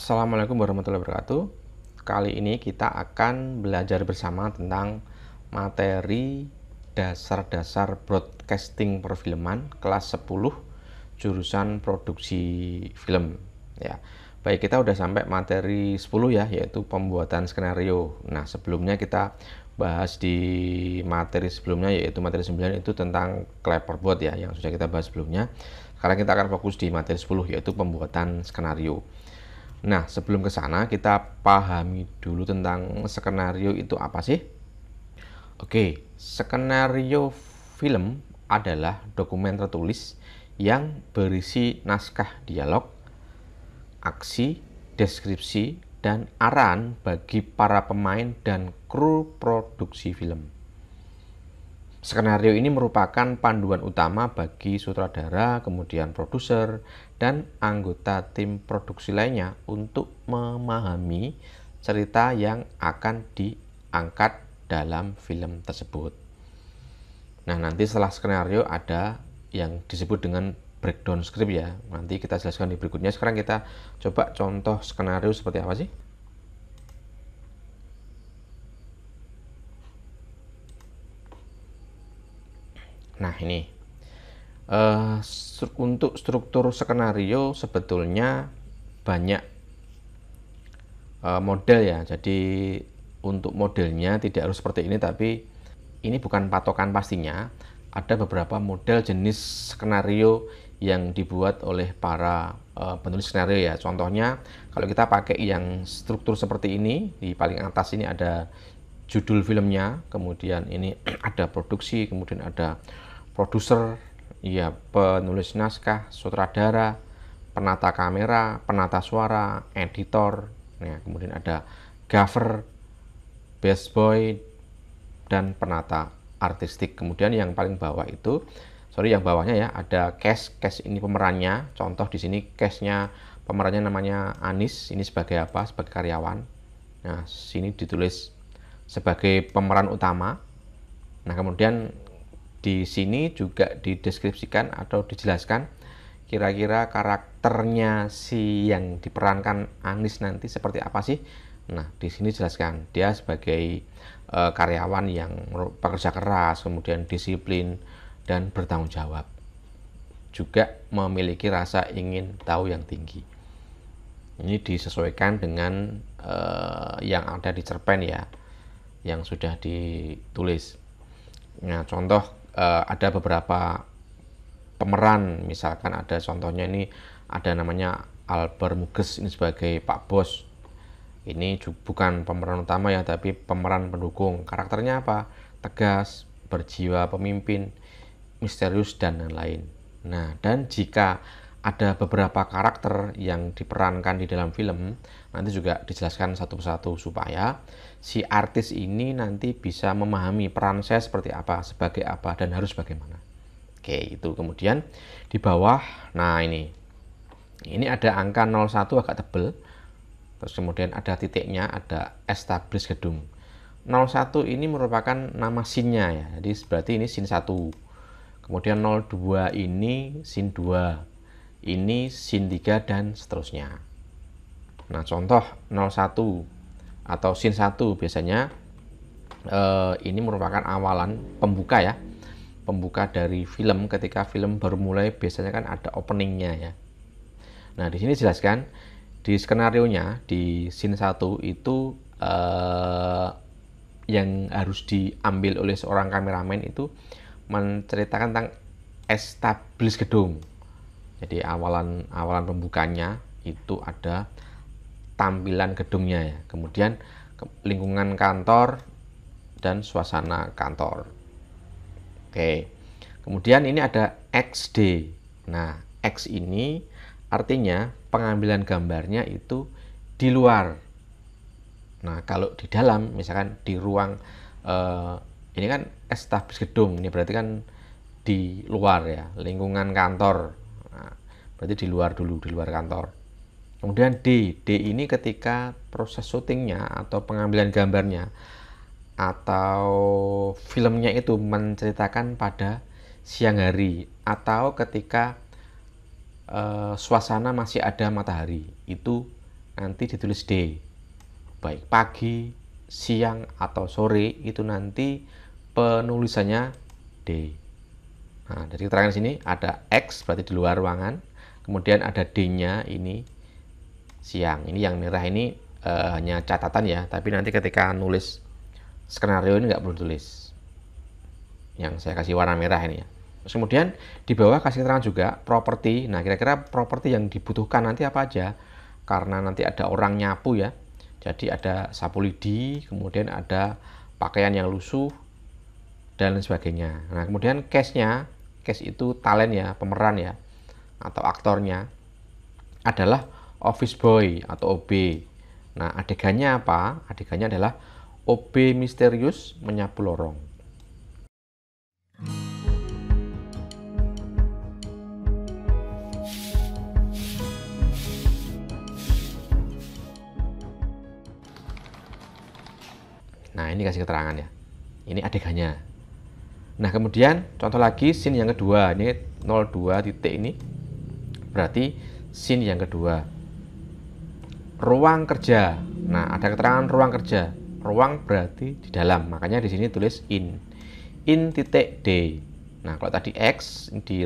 Assalamualaikum warahmatullahi wabarakatuh. Kali ini kita akan belajar bersama tentang materi dasar-dasar broadcasting perfilman kelas 10 jurusan produksi film ya. Baik, kita udah sampai materi 10 ya, yaitu pembuatan skenario. Nah, sebelumnya kita bahas di materi sebelumnya, yaitu materi 9 itu tentang clapperboard ya, yang sudah kita bahas sebelumnya. Sekarang kita akan fokus di materi 10, yaitu pembuatan skenario. Nah, sebelum ke sana kita pahami dulu tentang skenario itu apa sih? Oke, skenario film adalah dokumen tertulis yang berisi naskah dialog, aksi, deskripsi, dan arahan bagi para pemain dan kru produksi film. Skenario ini merupakan panduan utama bagi sutradara, kemudian produser, dan anggota tim produksi lainnya untuk memahami cerita yang akan diangkat dalam film tersebut. Nah, nanti setelah skenario ada yang disebut dengan breakdown script ya. Nanti kita jelaskan di berikutnya. Sekarang kita coba contoh skenario seperti apa sih? Nah, ini untuk struktur skenario sebetulnya banyak model ya. Jadi untuk modelnya tidak harus seperti ini, tapi ini bukan patokan pastinya. Ada beberapa model jenis skenario yang dibuat oleh para penulis skenario ya. Contohnya kalau kita pakai yang struktur seperti ini, di paling atas ini ada judul filmnya, kemudian ini ada produksi, kemudian ada produser, ya, penulis naskah, sutradara, penata kamera, penata suara, editor, ya, kemudian ada gaffer, best boy, dan penata artistik. Kemudian yang paling bawah itu, yang bawahnya ya, ada cast. Cast ini pemerannya. Contoh di sini castnya pemerannya namanya Anis. Ini sebagai apa? Sebagai karyawan. Nah, sini ditulis sebagai pemeran utama. Nah, kemudian di sini juga dideskripsikan atau dijelaskan kira-kira karakternya si yang diperankan Anis nanti seperti apa sih. Nah, di sini jelaskan dia sebagai karyawan yang pekerja keras, kemudian disiplin dan bertanggung jawab. Juga memiliki rasa ingin tahu yang tinggi. Ini disesuaikan dengan yang ada di cerpen ya, yang sudah ditulis. Nah, contoh ada beberapa pemeran, misalkan ada contohnya ini, ada namanya Albert Muges, ini sebagai Pak Bos. Ini bukan pemeran utama ya, tapi pemeran pendukung. Karakternya apa? Tegas, berjiwa pemimpin, misterius, dan lain-lain. Nah, dan jika ada beberapa karakter yang diperankan di dalam film, nanti juga dijelaskan satu persatu supaya si artis ini nanti bisa memahami peran saya seperti apa, sebagai apa, dan harus bagaimana. Oke, itu. Kemudian di bawah, nah ini ada angka 01 agak tebel. Terus kemudian ada titiknya, ada establish gedung. 01 ini merupakan nama scene-nya ya. Jadi berarti ini scene 1. Kemudian 02 ini scene 2. Ini scene 3 dan seterusnya. Nah, contoh 01 atau scene 1 biasanya ini merupakan awalan pembuka ya. Pembuka dari film. Ketika film baru mulai biasanya kan ada openingnya ya. Nah, di sini jelaskan di skenarionya di scene 1 itu yang harus diambil oleh seorang kameramen itu menceritakan tentang establish gedung. Jadi awalan pembukanya itu ada tampilan gedungnya ya. Kemudian lingkungan kantor dan suasana kantor. Oke. Kemudian ini ada XD. Nah, X ini artinya pengambilan gambarnya itu di luar. Nah, kalau di dalam, misalkan di ruang ini kan establish gedung, ini berarti kan di luar ya, lingkungan kantor. Nah, berarti di luar dulu, di luar kantor. Kemudian D ini ketika proses syutingnya atau pengambilan gambarnya atau filmnya itu menceritakan pada siang hari atau ketika suasana masih ada matahari, itu nanti ditulis D. Baik pagi, siang, atau sore itu nanti penulisannya D. Nah, dari keterangan sini ada X berarti di luar ruangan, kemudian ada D-nya ini siang. Ini yang merah ini hanya catatan ya, tapi nanti ketika nulis skenario ini nggak perlu tulis. Yang saya kasih warna merah ini ya. Terus kemudian di bawah kasih keterangan juga properti. Nah, kira-kira properti yang dibutuhkan nanti apa aja? Karena nanti ada orang nyapu ya. Jadi ada sapu lidi, kemudian ada pakaian yang lusuh, dan lain sebagainya. Nah, kemudian case-nya, case itu talent ya, pemeran ya, atau aktornya, adalah office boy atau OB. Nah, adegannya apa? Adegannya adalah OB misterius menyapu lorong. Nah, ini kasih keterangan ya. Ini adegannya. Nah, kemudian contoh lagi scene yang kedua. Ini 02 titik ini. Berarti scene yang kedua. Ruang kerja. Nah, ada keterangan ruang kerja. Ruang berarti di dalam. Makanya di sini tulis in. In titik D. Nah, kalau tadi X di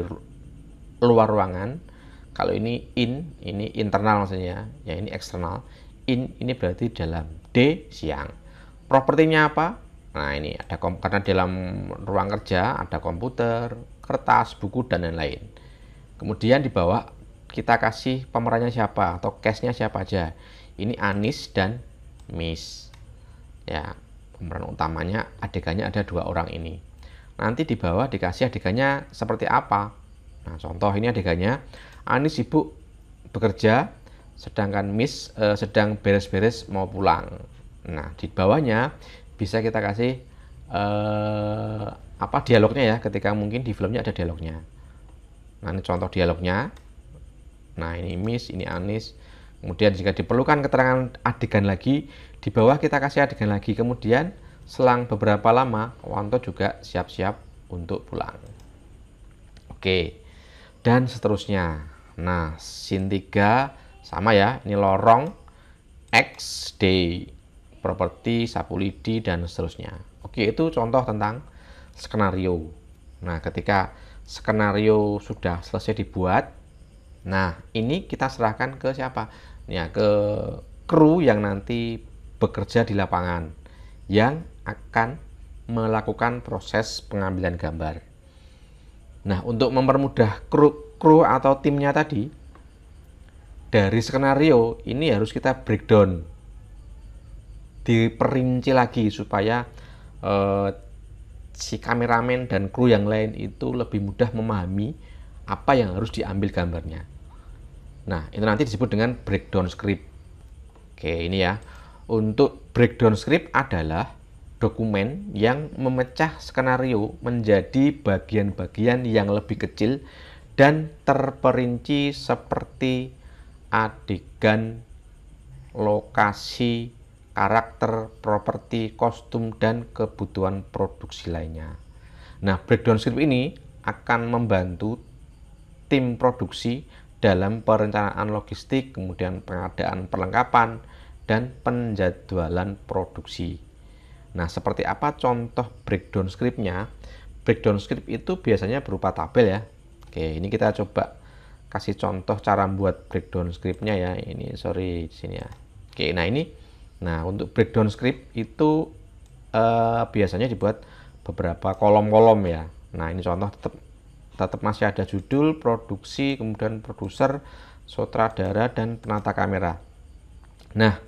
luar ruangan. Kalau ini in, ini internal maksudnya. Ya, ini eksternal. In ini berarti dalam. D siang. Propertinya apa? Nah, ini ada karena dalam ruang kerja ada komputer, kertas, buku, dan lain-lain. Kemudian di bawah kita kasih pemerannya siapa atau cast-nya siapa aja. Ini Anis dan Miss. Ya, pemeran utamanya adegannya ada 2 orang ini. Nanti di bawah dikasih adegannya seperti apa. Nah, contoh ini adegannya Anis sibuk bekerja, sedangkan Miss sedang beres-beres mau pulang. Nah, di bawahnya bisa kita kasih dialognya ya, ketika mungkin di filmnya ada dialognya. Nah, ini contoh dialognya. Nah, ini Miss, ini Anis. Kemudian jika diperlukan keterangan adegan lagi, di bawah kita kasih adegan lagi. Kemudian selang beberapa lama, Wanto juga siap-siap untuk pulang. Oke, dan seterusnya. Nah, scene 3 sama ya, ini lorong, X, D, properti, sapu lidi, dan seterusnya. Oke, itu contoh tentang skenario. Nah, ketika skenario sudah selesai dibuat, nah ini kita serahkan ke siapa? Ya, ke kru yang nanti bekerja di lapangan, yang akan melakukan proses pengambilan gambar. Nah, untuk mempermudah kru atau timnya tadi, dari skenario ini harus kita breakdown, diperinci lagi supaya si kameramen dan kru yang lain itu lebih mudah memahami apa yang harus diambil gambarnya. Nah, itu nanti disebut dengan breakdown script. Oke, ini ya. Untuk breakdown script adalah dokumen yang memecah skenario menjadi bagian-bagian yang lebih kecil dan terperinci seperti adegan, lokasi, karakter, properti, kostum, dan kebutuhan produksi lainnya. Nah, breakdown script ini akan membantu tim produksi dalam perencanaan logistik, kemudian pengadaan perlengkapan, dan penjadwalan produksi. Nah, seperti apa contoh breakdown script-nya? Breakdown script itu biasanya berupa tabel ya. Oke, ini kita coba kasih contoh cara membuat breakdown script-nya ya. Ini sorry di sini ya. Oke, nah ini. Nah, untuk breakdown script itu biasanya dibuat beberapa kolom-kolom ya. Nah, ini contoh tetap masih ada judul, produksi, kemudian produser, sutradara, dan penata kamera. Nah,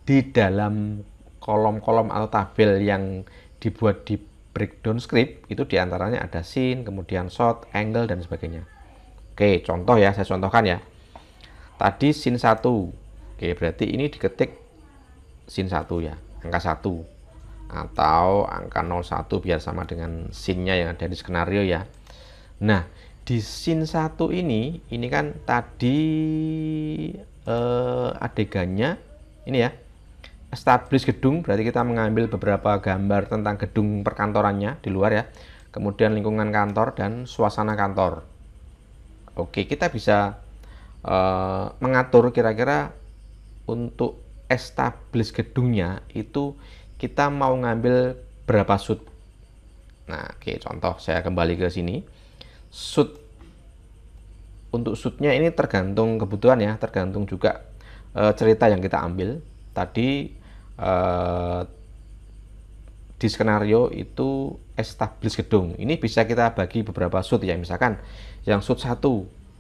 di dalam kolom-kolom atau tabel yang dibuat di breakdown script itu diantaranya ada scene, kemudian shot, angle, dan sebagainya. Oke, contoh ya, saya contohkan ya. Tadi scene 1. Oke, berarti ini diketik scene 1 ya, angka 1 atau angka 01 biar sama dengan scene-nya yang ada di skenario ya. Nah, di scene 1 ini kan tadi adegannya ini ya, establish gedung, berarti kita mengambil beberapa gambar tentang gedung perkantorannya di luar ya, kemudian lingkungan kantor dan suasana kantor. Oke, kita bisa mengatur kira-kira untuk establish gedungnya itu kita mau ngambil berapa shoot. Nah, oke, contoh saya kembali ke sini. Shoot, untuk shootnya ini tergantung kebutuhan ya, tergantung juga cerita yang kita ambil. Tadi di skenario itu establish gedung. Ini bisa kita bagi beberapa shoot ya, misalkan yang shoot 1.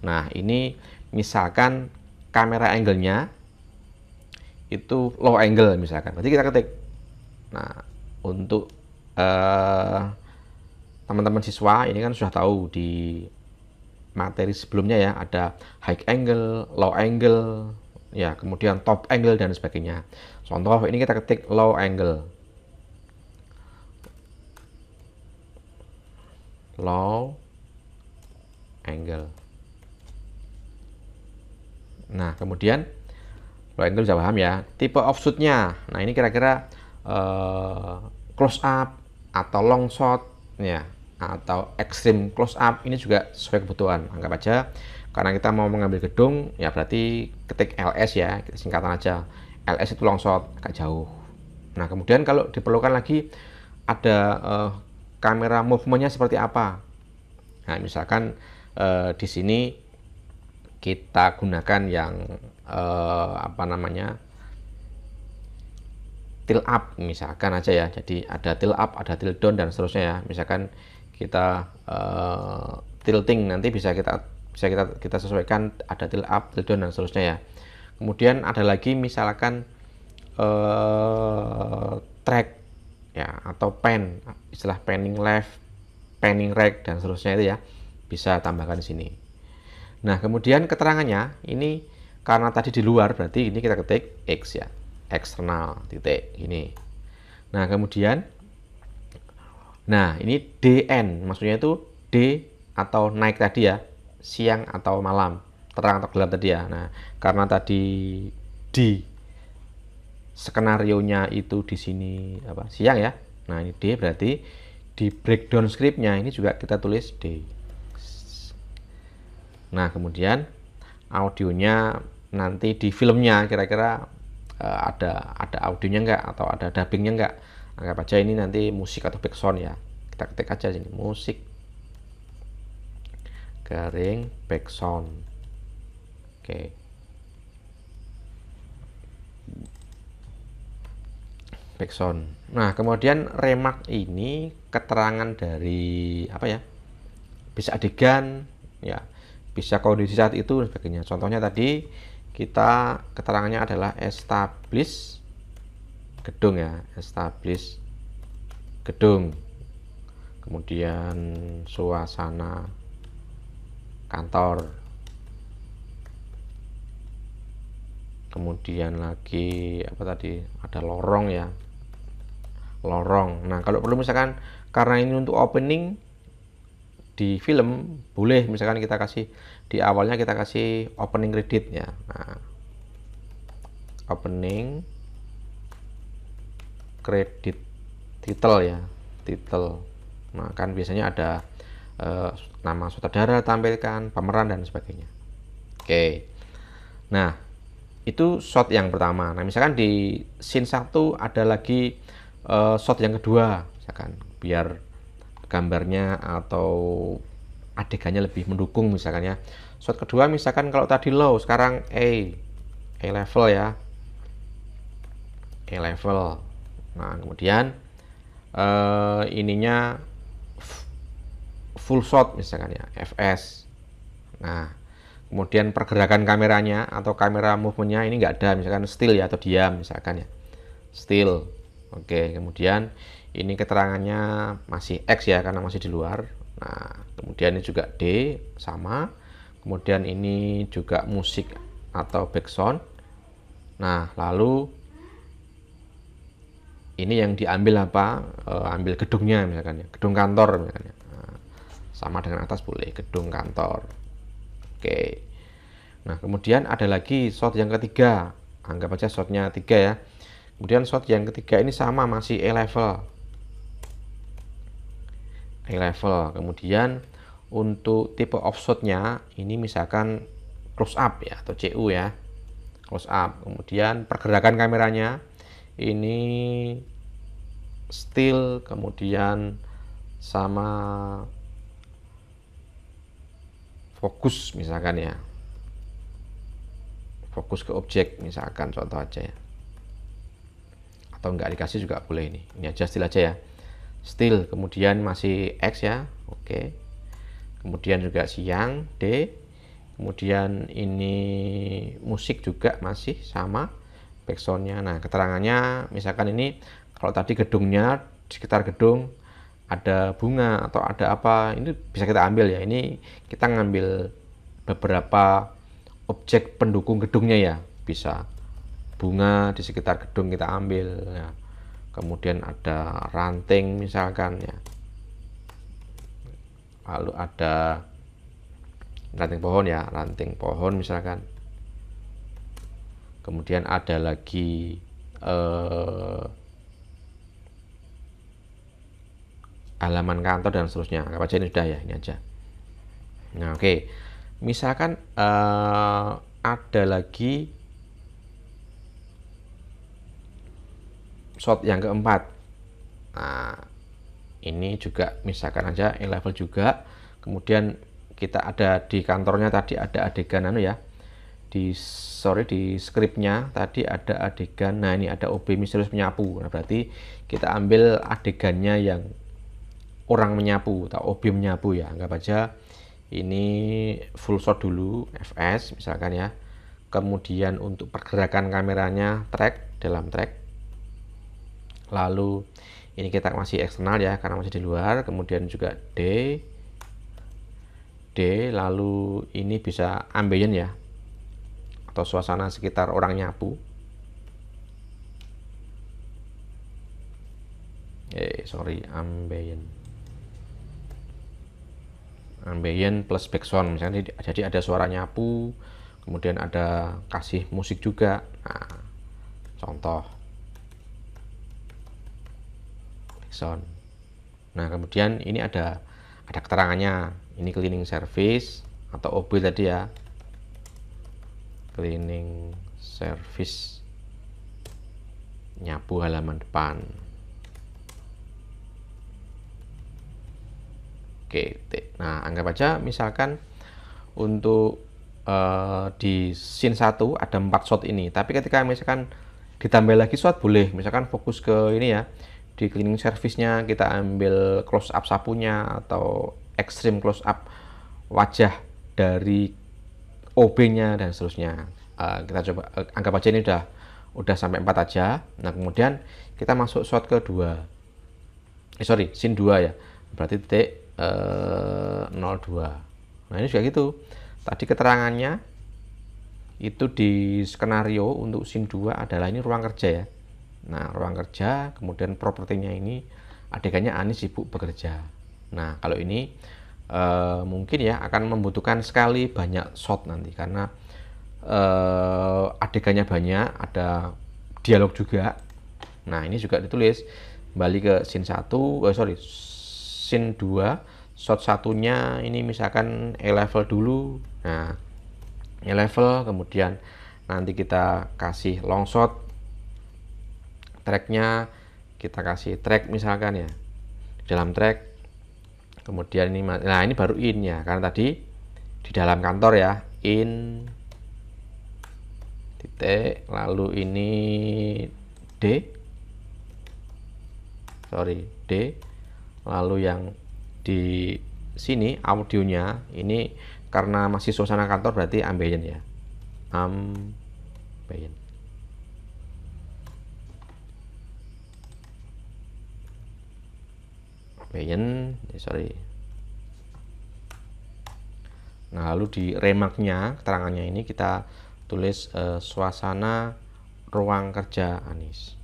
Nah, ini misalkan kamera angle-nya itu low angle misalkan. Berarti kita ketik. Nah, untuk teman-teman siswa ini kan sudah tahu di materi sebelumnya ya, ada high angle, low angle, ya, kemudian top angle dan sebagainya. Contoh ini kita ketik low angle. Low angle. Nah, kemudian low angle bisa paham ya. Tipe offshoot-nya. Nah, ini kira-kira close up atau long shot ya, atau extreme close up, ini juga sesuai kebutuhan. Anggap aja karena kita mau mengambil gedung ya, berarti ketik LS ya, kita singkatan aja. LS itu long shot, agak jauh. Nah, kemudian kalau diperlukan lagi ada kamera movement-nya seperti apa. Nah, misalkan di sini kita gunakan yang apa namanya, tilt up misalkan aja ya. Jadi ada tilt up, ada tilt down dan seterusnya ya. Misalkan kita tilting, nanti bisa kita sesuaikan, ada tilt up, tilt down dan seterusnya ya. Kemudian ada lagi misalkan track ya, atau pan, istilah panning left, panning right dan seterusnya itu ya, bisa tambahkan di sini. Nah, kemudian keterangannya ini karena tadi di luar, berarti ini kita ketik X ya, eksternal titik ini. Nah, kemudian ini DN, maksudnya itu D atau naik tadi ya, siang atau malam, terang atau gelap tadi ya. Nah, karena tadi di skenario-nya itu di sini apa, siang ya. Nah, ini D, berarti di breakdown script-nya ini juga kita tulis D. Nah, kemudian audionya nanti di filmnya kira-kira ada audionya enggak atau ada dubbingnya enggak. Anggap aja ini nanti musik atau background ya. Kita ketik aja sini musik garing background. Oke. Background. Nah, kemudian remark ini keterangan dari apa ya? Bisa adegan ya, bisa kondisi saat itu dan sebagainya. Contohnya tadi kita keterangannya adalah establish gedung ya, establish gedung. Kemudian suasana kantor. Kemudian lagi apa tadi? Ada lorong ya. Lorong. Nah, kalau perlu misalkan karena ini untuk opening di film, boleh misalkan kita kasih di awalnya, kita kasih opening credit ya. Nah, opening credit title ya, title. Nah, kan biasanya ada nama sutradara tampilkan, pemeran dan sebagainya. Oke. Nah, itu shot yang pertama. Nah, misalkan di scene 1 ada lagi shot yang kedua, misalkan biar gambarnya atau adegannya lebih mendukung misalkan ya. Shot kedua misalkan kalau tadi low, sekarang A level ya, A level. Nah, kemudian ininya full shot misalkan ya, FS. Nah, kemudian pergerakan kameranya atau kamera movementnya ini nggak ada, misalkan still ya, atau diam misalkan ya, still. Oke, kemudian ini keterangannya masih X ya, karena masih di luar. Nah, kemudian ini juga D sama. Kemudian ini juga musik atau background. Nah, lalu ini yang diambil apa? Ambil gedungnya misalkan ya, gedung kantor misalkan ya. Nah, sama dengan atas boleh, gedung kantor. Oke. Nah, kemudian ada lagi shot yang ketiga. Anggap aja shotnya 3 ya. Kemudian shot yang ketiga ini sama, masih A level. A level. Kemudian untuk tipe offshot-nya ini misalkan close up ya, atau CU ya. close up. Kemudian pergerakan kameranya ini still, kemudian sama fokus misalkan ya, fokus ke objek misalkan, contoh aja ya, atau enggak dikasih juga boleh. Ini aja still aja ya, still, kemudian masih X ya, oke. Kemudian juga siang, D. Kemudian ini musik juga masih sama backsoundnya. Nah, keterangannya misalkan ini kalau tadi gedungnya, di sekitar gedung ada bunga atau ada apa, ini bisa kita ambil ya. Ini kita ngambil beberapa objek pendukung gedungnya ya, bisa bunga di sekitar gedung kita ambil ya. Kemudian ada ranting misalkan ya, lalu ada ranting pohon ya, ranting pohon misalkan. Kemudian ada lagi halaman kantor dan seterusnya. Anggap aja ini sudah ya, ini aja. Nah, oke. Misalkan ada lagi shot yang keempat. Nah, ini juga misalkan aja A-level juga. Kemudian kita ada di kantornya tadi ada adegan anu ya. Di skripnya tadi ada adegan. Nah, ini ada OB misterius menyapu. Nah, berarti kita ambil adegannya yang orang menyapu atau OB menyapu ya. Anggap aja ini full shot dulu, FS misalkan ya. Kemudian untuk pergerakan kameranya dalam track. Lalu ini kita masih eksternal ya, karena masih di luar. Kemudian juga D. Lalu ini bisa ambient ya, atau suasana sekitar orang nyapu. Ambient plus background misalnya, jadi ada suara nyapu, kemudian ada kasih musik juga. Nah, contoh background. Nah, kemudian ini ada keterangannya. Ini cleaning service atau OB tadi ya, cleaning service, nyapu halaman depan. Oke, nah anggap aja misalkan untuk di scene 1 ada 4 shot ini, tapi ketika misalkan ditambah lagi shot boleh, misalkan fokus ke ini ya, di cleaning service-nya kita ambil close up sapunya atau extreme close up wajah dari OB-nya dan seterusnya. Kita coba anggap aja ini udah sampai 4 aja. Nah, kemudian kita masuk shot kedua. Scene 2 ya. Berarti titik 02. Nah, ini juga gitu. Tadi keterangannya itu di skenario untuk scene 2 adalah ini ruang kerja ya. Nah, ruang kerja, kemudian propertinya ini adegannya Anis sibuk bekerja. Nah, kalau ini mungkin ya akan membutuhkan sekali banyak shot nanti, karena adegannya banyak, ada dialog juga. Nah, ini juga ditulis kembali ke scene 1, scene 2, shot satunya ini misalkan A-level dulu. Nah, A-level, kemudian nanti kita kasih long shot, tracknya kita kasih track misalkan ya, dalam track. Kemudian ini, nah ini baru in ya, karena tadi di dalam kantor ya, in titik, lalu ini D, lalu yang di sini audionya ini karena masih suasana kantor berarti ambient ya, ambient. Nah, lalu di remarknya, keterangannya ini kita tulis suasana ruang kerja Anis.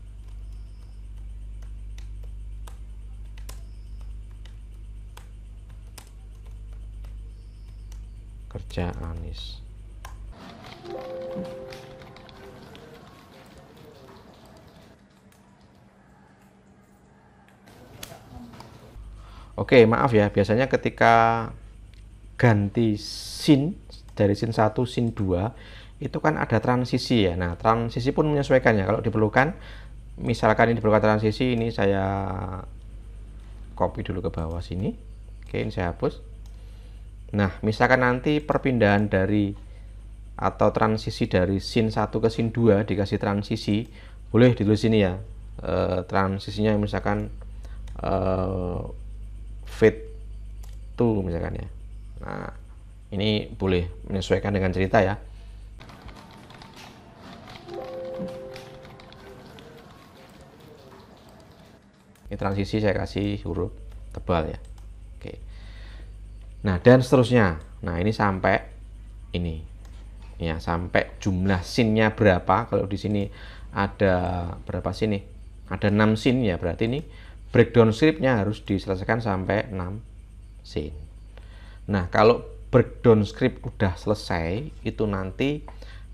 Kerja Anis. Oke, maaf ya, biasanya ketika ganti scene dari scene 1 scene 2 itu kan ada transisi ya. Nah, transisi pun menyesuaikan ya kalau diperlukan. Misalkan ini diperlukan transisi, ini saya copy dulu ke bawah sini. Oke, ini saya hapus. Nah, misalkan nanti perpindahan dari atau transisi dari scene 1 ke scene 2 dikasih transisi, boleh ditulis sini ya. Transisinya misalkan fade to misalkan ya. Nah, ini boleh menyesuaikan dengan cerita ya. Ini transisi saya kasih huruf tebal ya. Oke. Nah, dan seterusnya. Nah, ini sampai ini. Ya, sampai jumlah scene-nya berapa. Kalau di sini ada berapa scene nih? Ada 6 scene ya, berarti ini breakdown script-nya harus diselesaikan sampai 6 scene. Nah, kalau breakdown script udah selesai, itu nanti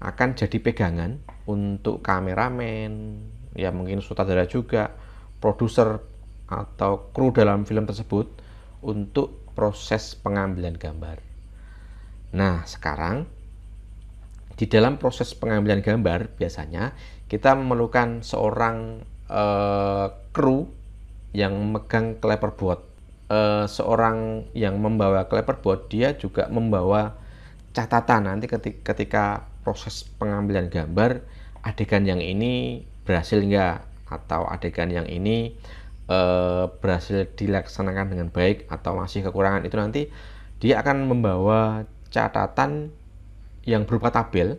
akan jadi pegangan untuk kameramen, ya mungkin sutradara juga, produser atau kru dalam film tersebut untuk proses pengambilan gambar. Nah, sekarang di dalam proses pengambilan gambar biasanya kita memerlukan seorang kru yang memegang clapperboard. Seorang yang membawa clapperboard, dia juga membawa catatan nanti ketika proses pengambilan gambar, adegan yang ini berhasil enggak, atau adegan yang ini berhasil dilaksanakan dengan baik atau masih kekurangan. Itu nanti dia akan membawa catatan yang berupa tabel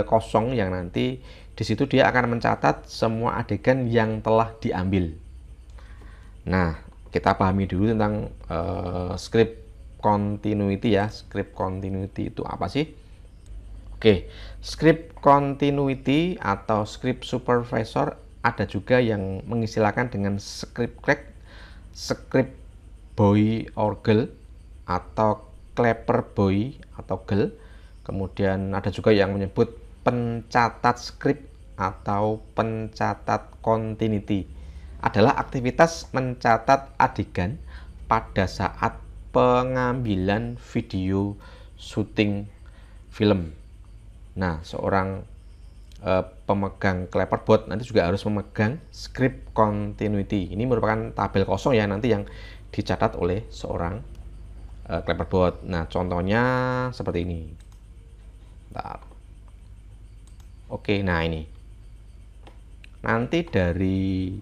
kosong, yang nanti di situ dia akan mencatat semua adegan yang telah diambil. Nah, kita pahami dulu tentang script continuity ya. Script continuity itu apa sih? Oke, script continuity atau script supervisor, ada juga yang mengistilahkan dengan script clerk, script boy or girl, atau clapper boy atau girl. Kemudian ada juga yang menyebut pencatat script atau pencatat continuity. Adalah aktivitas mencatat adegan pada saat pengambilan video syuting film. Nah, seorang pemegang clapperboard nanti juga harus memegang script continuity. Ini merupakan tabel kosong ya nanti yang dicatat oleh seorang clapperboard. Nah, contohnya seperti ini. Bentar. Oke, nah ini. Nanti dari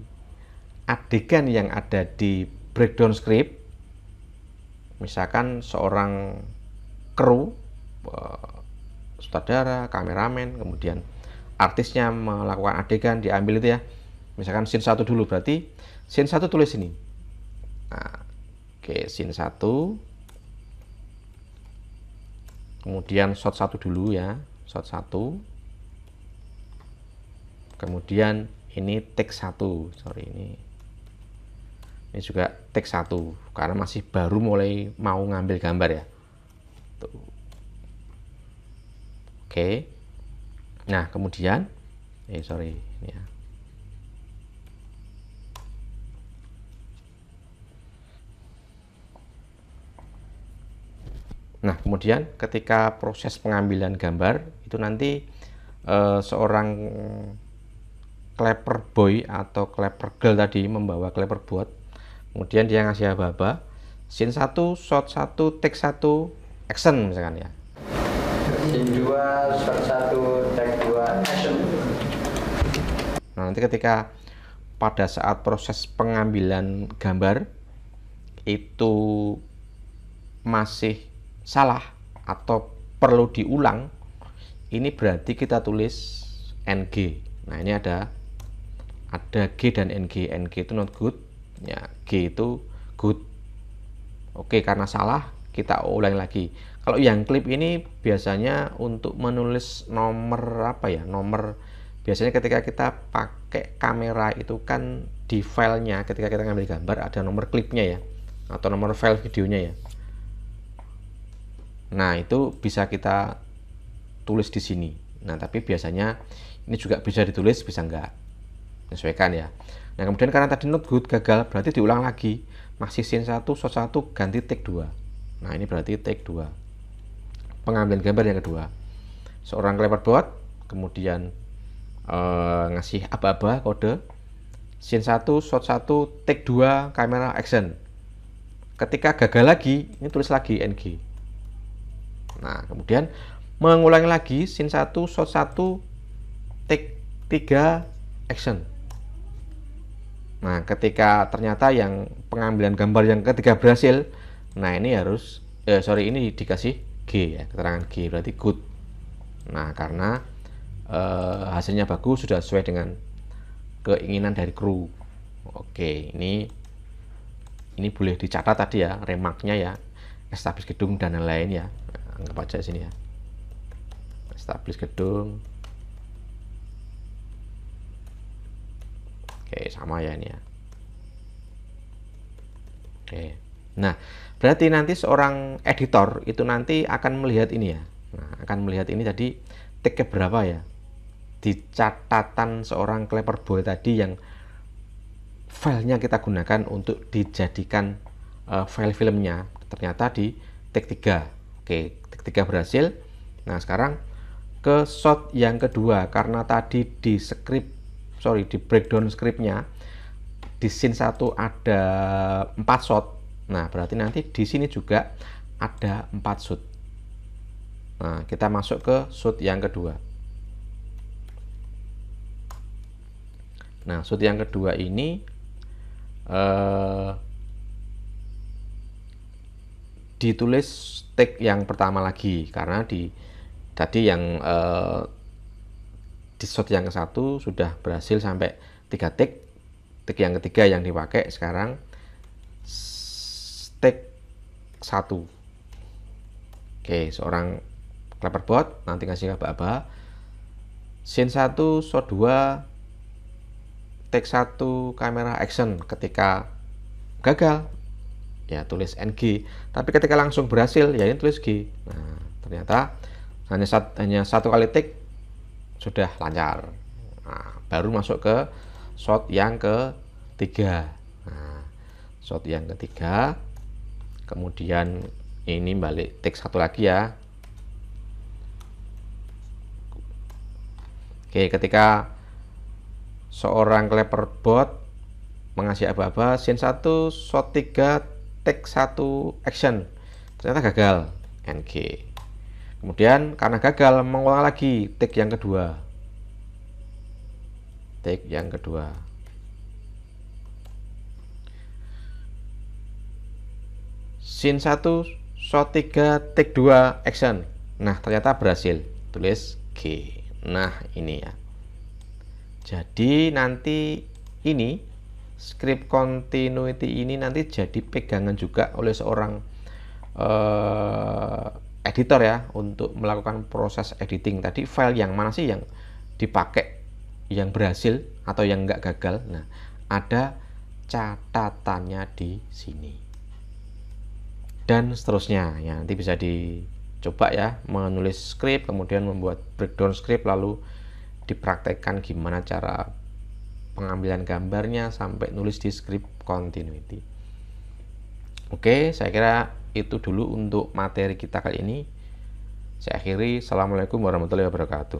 adegan yang ada di breakdown script, misalkan seorang kru, sutradara, kameramen, kemudian artisnya melakukan adegan diambil itu ya. Misalkan scene 1 dulu, berarti scene 1 tulis ini. Nah, oke, scene 1. Kemudian shot 1 dulu ya, shot 1. Kemudian ini take 1. Sorry, ini juga take 1 karena masih baru mulai mau ngambil gambar ya. Tuh. Oke. Nah, kemudian sorry ini ya. Nah, kemudian ketika proses pengambilan gambar itu nanti seorang clapper boy atau clapper girl tadi membawa clapperboard. Kemudian dia ngasih aba-aba scene 1, shot 1, take 1, action misalkan ya. Scene 2, shot 1, take 2, action. Nah, nanti ketika pada saat proses pengambilan gambar itu masih salah atau perlu diulang, ini berarti kita tulis NG. Nah, ini ada G dan NG. NG itu not good ya, G itu good. Oke, karena salah kita ulang lagi. Kalau yang klip ini biasanya untuk menulis nomor apa ya, nomor, biasanya ketika kita pakai kamera itu kan di filenya ketika kita ngambil gambar ada nomor klipnya ya, atau nomor file videonya ya. Nah, itu bisa kita tulis di sini. Nah, tapi biasanya ini juga bisa ditulis, bisa enggak, menyesuaikan ya. Nah, kemudian karena tadi not good gagal, berarti diulang lagi. Masih scene 1, shot 1, ganti take 2. Nah, ini berarti take 2. Pengambilan gambar yang kedua. seorang cleverbot, kemudian ngasih aba-aba kode scene 1 shot 1 take 2 kamera action. Ketika gagal lagi, ini tulis lagi NG. Nah, kemudian mengulangi lagi scene 1 shot 1 take 3 action. Nah, ketika ternyata yang pengambilan gambar yang ketiga berhasil, nah ini harus ini dikasih G ya, keterangan G berarti good. Nah, karena hasilnya bagus, sudah sesuai dengan keinginan dari kru. Oke, ini boleh dicatat tadi ya, remarknya ya, establish gedung dan lain-lain ya. Nah, anggap aja sini ya, establish gedung. Oke, sama ya ini ya. Oke. Nah, berarti nanti seorang editor itu nanti akan melihat ini ya. Nah, akan melihat ini tadi take berapa ya. Di catatan seorang cleverbot tadi yang filenya kita gunakan untuk dijadikan file filmnya. Ternyata di take 3. Oke, take 3 berhasil. Nah, sekarang ke shot yang kedua, karena tadi di breakdown scriptnya di scene 1 ada 4 shot. Nah, berarti nanti di sini juga ada 4 shot. Nah, kita masuk ke shot yang kedua. Nah, shot yang kedua ini ditulis take yang pertama lagi, karena tadi yang di shot yang ke-1 sudah berhasil sampai 3 take. Take yang ketiga yang dipakai sekarang take 1. Oke, seorang cleverbot nanti kasih aba-aba scene 1 shot 2 take 1 kamera action. Ketika gagal ya tulis NG, tapi ketika langsung berhasil ya ini tulis G. Nah, ternyata hanya satu kali take sudah lancar. Nah, baru masuk ke shot yang ketiga. Nah, shot yang ketiga, kemudian ini balik take 1 lagi ya. Oke, ketika seorang cleverbot mengasih aba-aba scene 1 shot 3 take 1 action, ternyata gagal NG. Kemudian karena gagal mengulang lagi take yang kedua. Take yang kedua. Scene 1 shot 3 take 2 action. Nah, ternyata berhasil. Tulis G. Nah, ini ya. Jadi nanti ini script continuity ini nanti jadi pegangan juga oleh seorang editor ya, untuk melakukan proses editing. Tadi file yang mana sih yang dipakai, yang berhasil atau yang nggak gagal. Nah, ada catatannya di sini dan seterusnya ya. Nanti bisa dicoba ya, menulis script kemudian membuat breakdown script, lalu dipraktekkan gimana cara pengambilan gambarnya sampai nulis di script continuity. Oke, saya kira itu dulu untuk materi kita kali ini. Saya akhiri. Assalamualaikum warahmatullahi wabarakatuh.